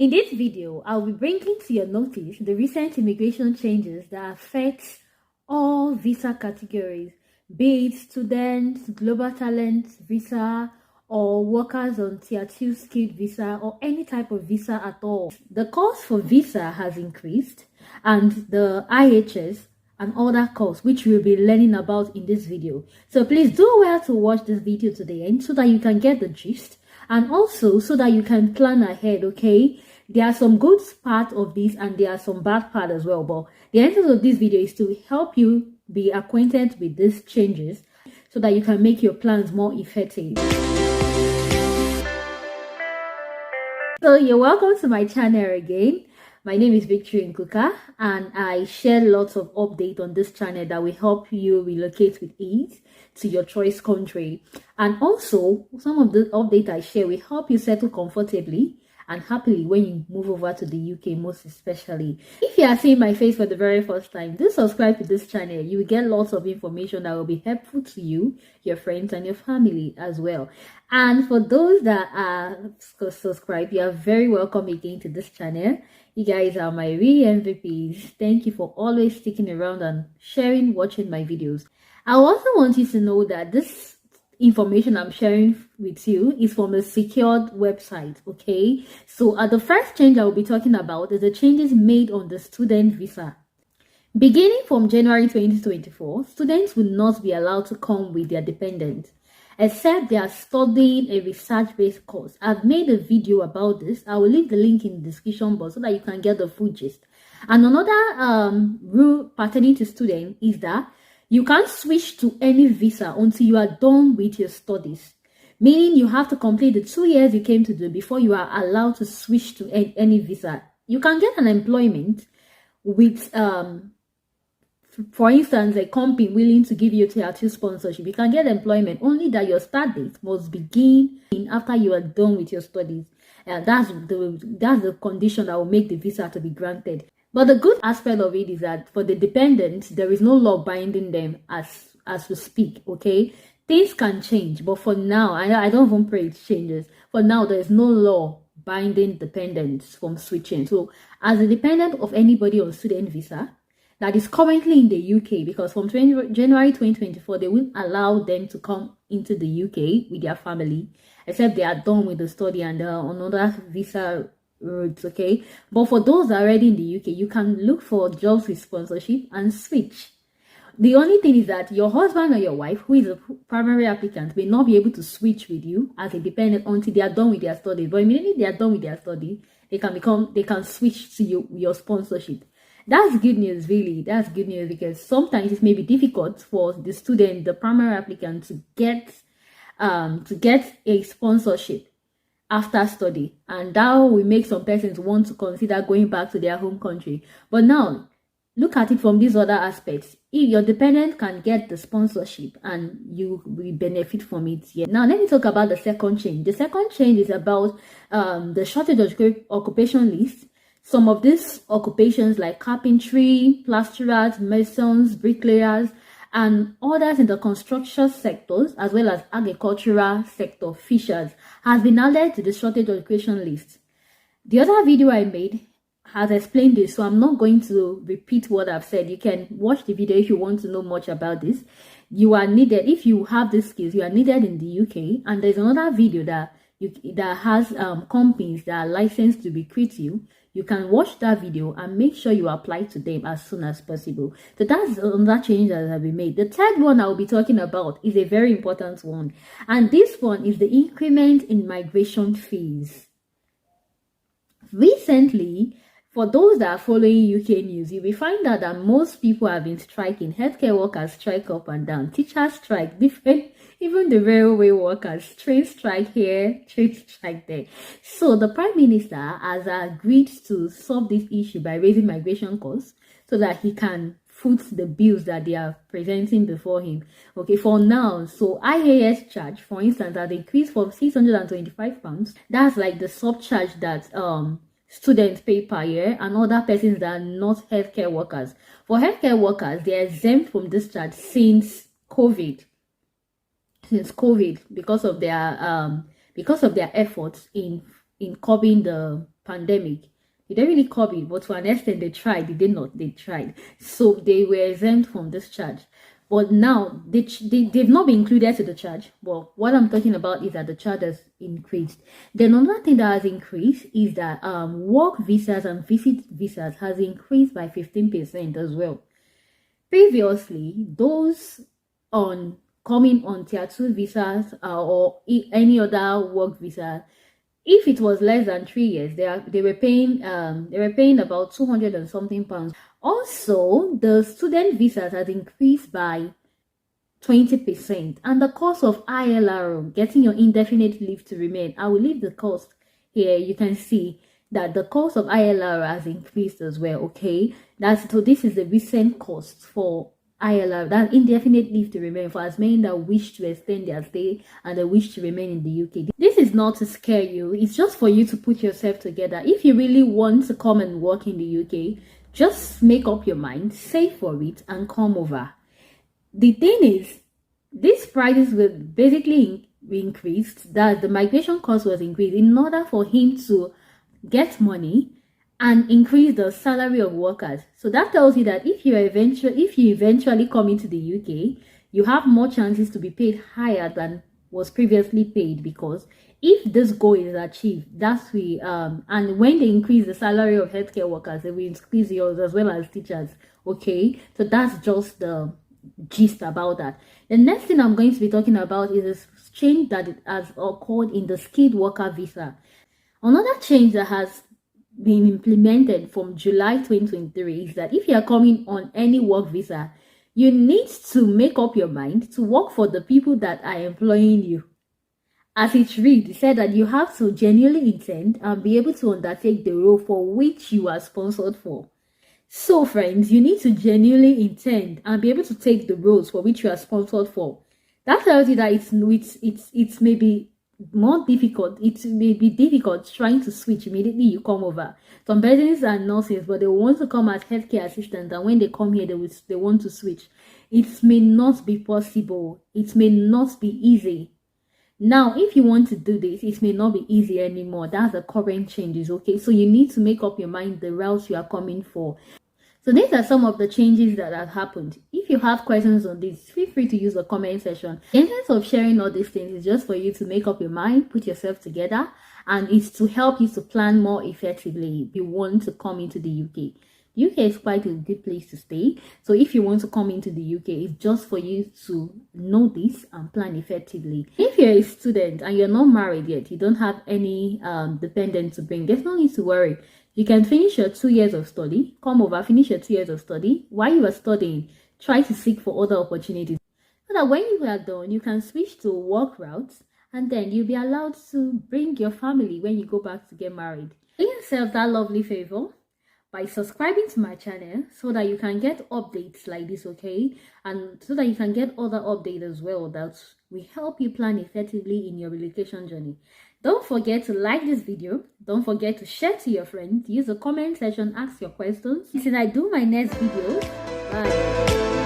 In this video, I'll be bringing to your notice the recent immigration changes that affect all visa categories, be it students, global talent visa, or workers on tier 2 skilled visa, or any type of visa at all. The cost for visa has increased, and the IHS and other costs which we'll be learning about in this video. So please do well to watch this video to the end so that you can get the gist, and also so that you can plan ahead. Okay, there are some good parts of this and there are some bad parts as well, but the essence of this video is to help you be acquainted with these changes so that you can make your plans more effective. So you're welcome to my channel again. My name is Victory Nkuka, and I share lots of updates on this channel that will help you relocate with ease to your choice country. And also, some of the updates I share will help you settle comfortably and happily when you move over to the UK, most especially. If you are seeing my face for the very first time, do subscribe to this channel. You will get lots of information that will be helpful to you, your friends, and your family as well. And for those that are subscribed, you are very welcome again to this channel. You guys are my real MVPs. Thank you for always sticking around and sharing, watching my videos. I also want you to know that this information I'm sharing with you is from a secured website. Okay, so the first change I will be talking about is the changes made on the student visa. Beginning from January 2024, students will not be allowed to come with their dependents except they are studying a research-based course. I've made a video about this. I will leave the link in the description box so that you can get the full gist. And another rule pertaining to students is that you can't switch to any visa until you are done with your studies. Meaning you have to complete the 2 years you came to do before you are allowed to switch to any visa. You can get an employment with, for instance, a company willing to give you tier 2 sponsorship. You can get employment, only that your start date must begin after you are done with your studies. That's the condition that will make the visa to be granted. But the good aspect of it is that for the dependents, there is no law binding them as we speak. Okay, things can change, but for now, I don't even pray it changes. For now, there is no law binding dependents from switching. So as a dependent of anybody on student visa that is currently in the UK, because from January 2024, they will allow them to come into the UK with their family, except they are done with the study and on other visa routes. Okay, but for those that are already in the UK, you can look for jobs with sponsorship and switch. The only thing is that your husband or your wife, who is a primary applicant, may not be able to switch with you as a dependent until they are done with their study. But immediately they are done with their study, they can switch to your sponsorship. That's good news, really. That's good news, because sometimes it may be difficult for the student, the primary applicant, to get a sponsorship after study, and that will make some persons want to consider going back to their home country. But now look at it from these other aspects. If your dependent can get the sponsorship, and you will benefit from it. Yeah. Now let me talk about the second change. The second change is about the shortage of occupation list. Some of these occupations like carpentry, plasterers, masons, bricklayers, and others in the construction sectors, as well as agricultural sector, fishers, has been added to the shortage of occupation list. The other video I made has explained this, so I'm not going to repeat what I've said. You can watch the video if you want to know much about this. You are needed, if you have these skills, you are needed in the UK. And there's another video that has companies that are licensed to recruit you. You can watch that video and make sure you apply to them as soon as possible. So that's another change that has been made. The third one I will be talking about is a very important one. And this one is the increment in migration fees. Recently, for those that are following UK news, you will find out that most people have been striking. Healthcare workers strike up and down. Teachers strike, different. Even the railway workers, train strike here, train strike there. So the Prime Minister has agreed to solve this issue by raising migration costs so that he can foot the bills that they are presenting before him. Okay, for now, so IAS charge, for instance, has increased from £625. That's like the subcharge that students pay per year, and other persons that are not healthcare workers. For healthcare workers, they are exempt from this charge since COVID. Because of their efforts in curbing the pandemic. They didn't really curb it, but to an extent they tried. They did not. They tried. So they were exempt from this charge. But now they've not been included to the charge. Well, what I'm talking about is that the charge has increased. Then another thing that has increased is that work visas and visit visas has increased by 15% as well. Previously, those on coming on tier 2 visas or any other work visa, if it was less than 3 years, they were paying about 200 and something pounds. Also, the student visas has increased by 20%, and the cost of ILR, getting your indefinite leave to remain, I will leave the cost here. You can see that the cost of ILR has increased as well. Okay, so this is the recent cost for ILR, that indefinite leave to remain, for as many that wish to extend their stay and they wish to remain in the UK. This is not to scare you, it's just for you to put yourself together. If you really want to come and work in the UK, just make up your mind, save for it, and come over. The thing is, these prices were basically increased, that the migration cost was increased in order for him to get money and increase the salary of workers. So that tells you that if you eventually come into the UK, you have more chances to be paid higher than was previously paid, because if this goal is achieved, that's and when they increase the salary of healthcare workers, they will increase yours as well as teachers. Okay, so that's just the gist about that. The next thing I'm going to be talking about is a change that has occurred in the skilled worker visa. Another change that has been implemented from July 2023 is that if you are coming on any work visa, you need to make up your mind to work for the people that are employing you. As it reads, it said that you have to genuinely intend and be able to undertake the role for which you are sponsored for. So friends, you need to genuinely intend and be able to take the roles for which you are sponsored for. That tells you that it's maybe more difficult. It may be difficult trying to switch immediately you come over. Some persons are nurses, but they want to come as healthcare assistants, and when they come here, they want to switch. It may not be possible. It may not be easy. Now, if you want to do this, it may not be easy anymore. That's the current changes. Okay, so you need to make up your mind the routes you are coming for. So these are some of the changes that have happened. If you have questions on this, feel free to use the comment section. The intent of sharing all these things is just for you to make up your mind, put yourself together, and it's to help you to plan more effectively if you want to come into the UK. The UK is quite a good place to stay. So if you want to come into the UK, it's just for you to know this and plan effectively. If you're a student and you're not married yet, you don't have any dependents to bring, there's no need to worry. You can finish your 2 years of study, come over, finish your 2 years of study. While you are studying, try to seek for other opportunities, so that when you are done, you can switch to work routes, and then you'll be allowed to bring your family when you go back to get married. Do yourself that lovely favor by subscribing to my channel, so that you can get updates like this, okay? And so that you can get other updates as well that will help you plan effectively in your relocation journey. Don't forget to like this video. Don't forget to share to your friends. Use the comment section, ask your questions. Until I do my next video, bye.